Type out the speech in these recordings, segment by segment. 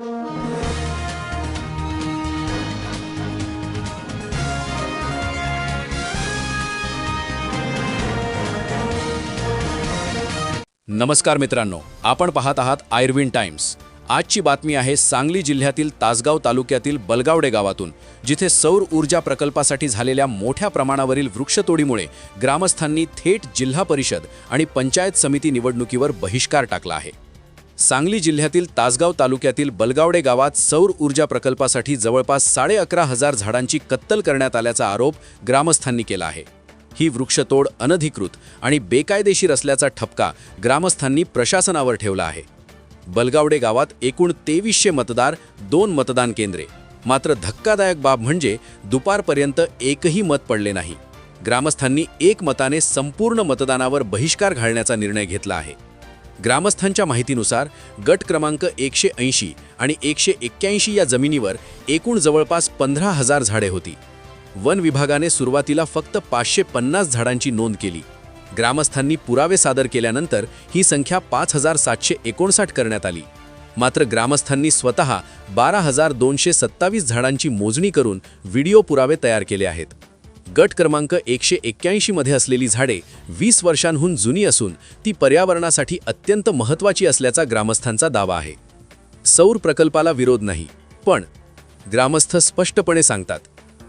नमस्कार मित्रांनो, आपण पाहत आहात आयर्विन टाइम्स। आजची बातमी आहे सांगली जिल्ह्यातील तासगाव तालुक्यातील बलगावडे गावातून, जिथे सौर ऊर्जा प्रकल्पासाठी झालेल्या मोठ्या प्रमाणावरील वृक्षतोडीमुळे ग्रामस्थांनी थेट जिल्हा परिषद आणि पंचायत समिती निवडणुकीवर बहिष्कार टाकला आहे। सांगली जिल्ह्यातील तासगाव तालुक्यातील बलगावडे गावात सौर ऊर्जा प्रकल्पासाठी जवळपास 11,500 झाडांची कत्तल करण्यात आल्याचा आरोप ग्रामस्थांनी केला आहे। ही वृक्षतोड अनधिकृत आणि बेकायदेशीर असल्याचा ठपका ग्रामस्थांनी प्रशासनावर ठेवला आहे। बलगावडे गावात एकूण 2300 मतदार, 2 मतदान केंद्रे, मात्र धक्कादायक बाब म्हणजे दुपारपर्यंत एकही मत पडले नाही। ग्रामस्थांनी एक मताने संपूर्ण मतदानावर बहिष्कार घालण्याचा निर्णय घेतला आहे। ग्रामस्थांच्या माहितीनुसार गट क्रमांक 180 आणि 181 या जमिनीवर एकूण जवळपास 15,000 झाडे होती। वन विभागाने सुरुवातीला फक्त 550 झाडांची नोंद केली। ग्रामस्थांनी पुरावे सादर केल्यानंतर ही संख्या 5,759 करण्यात आली। मात्र ग्रामस्थांनी स्वतः 12,227 झाडांची मोजणी करून व्हिडिओ पुरावे तयार केले आहेत। गट क्रमांक 181 मध्ये असलेली झाडे 20 वर्षांहून जुनी असून ती पर्यावरणासाठी अत्यंत महत्त्वाची असल्याचा ग्रामस्थांचा दावा आहे। सौर प्रकल्पाला विरोध नाही, पण ग्रामस्थ स्पष्टपणे सांगतात,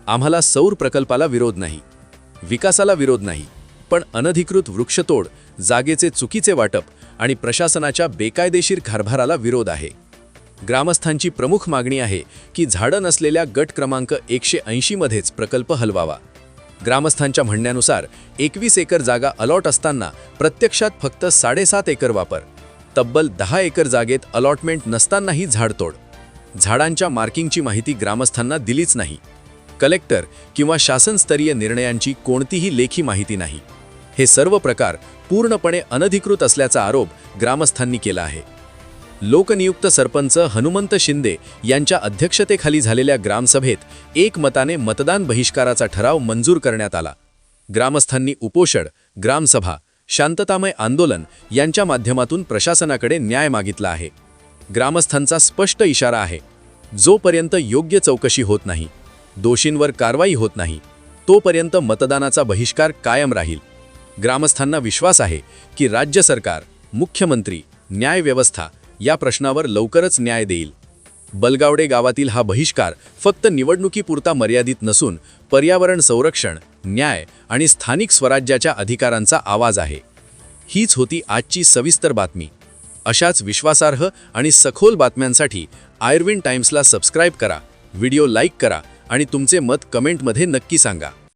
आम्हाला सौर प्रकल्पाला विरोध नाही, विकासाला विरोध नाही, पण अनधिकृत वृक्षतोड, जागेचे चुकीचे वाटप आणि प्रशासनाच्या बेकायदेशीर कारभाराला विरोध आहे। ग्रामस्थांची प्रमुख मागणी आहे की झाडं नसलेल्या गट क्रमांक 180 मध्येच प्रकल्प हलवावा। ग्रामस्थांच्या म्हणण्यानुसार 21 एकर जागा अलॉट असताना प्रत्यक्षात फक्त 7.5 एकर वापर, तब्बल 10 एकर जागेत अलॉटमेंट नसतानाही झाडतोड, झाडांच्या मार्किंगची माहिती ग्रामस्थांना दिलीच नाही, कलेक्टर किंवा शासनस्तरीय निर्णयांची कोणतीही लेखी माहिती नाही। हे सर्व प्रकार पूर्णपणे अनधिकृत असल्याचा आरोप ग्रामस्थांनी केला आहे। लोकनियुक्त सरपंच हनुमंत शिंदे यांच्या अध्यक्षतेखाली झालेल्या ग्रामसभेत एकमताने मतदान बहिष्काराचा ठराव मंजूर करण्यात आला। ग्रामस्थांनी उपोषण, ग्रामसभा, शांततामय आंदोलन यांच्या माध्यमातून प्रशासनाकडे न्याय मागितला आहे। ग्रामस्थांचा स्पष्ट इशारा आहे, जोपर्यंत योग्य चौकशी होत नाही, दोषींवर कारवाई होत नाही, तोपर्यंत मतदानाचा बहिष्कार कायम राहील। ग्रामस्थांना विश्वास आहे की राज्य सरकार, मुख्यमंत्री, न्याय व्यवस्था या प्रश्नावर लवकरच न्याय देईल। बलगावडे गावातील हा बहिष्कार फक्त निवडणुकीपुरता मर्यादित नसून पर्यावरण संरक्षण, न्याय आणि स्थानिक स्वराज्याच्या अधिकारांचा आवाज आहे। हीच होती आजची सविस्तर बातमी। अशाच विश्वासार्ह आणि सखोल बातम्यांसाठी आयर्विन टाइम्सला सबस्क्राइब करा, व्हिडिओ लाईक करा आणि तुमचे मत कमेंटमध्ये नक्की सांगा।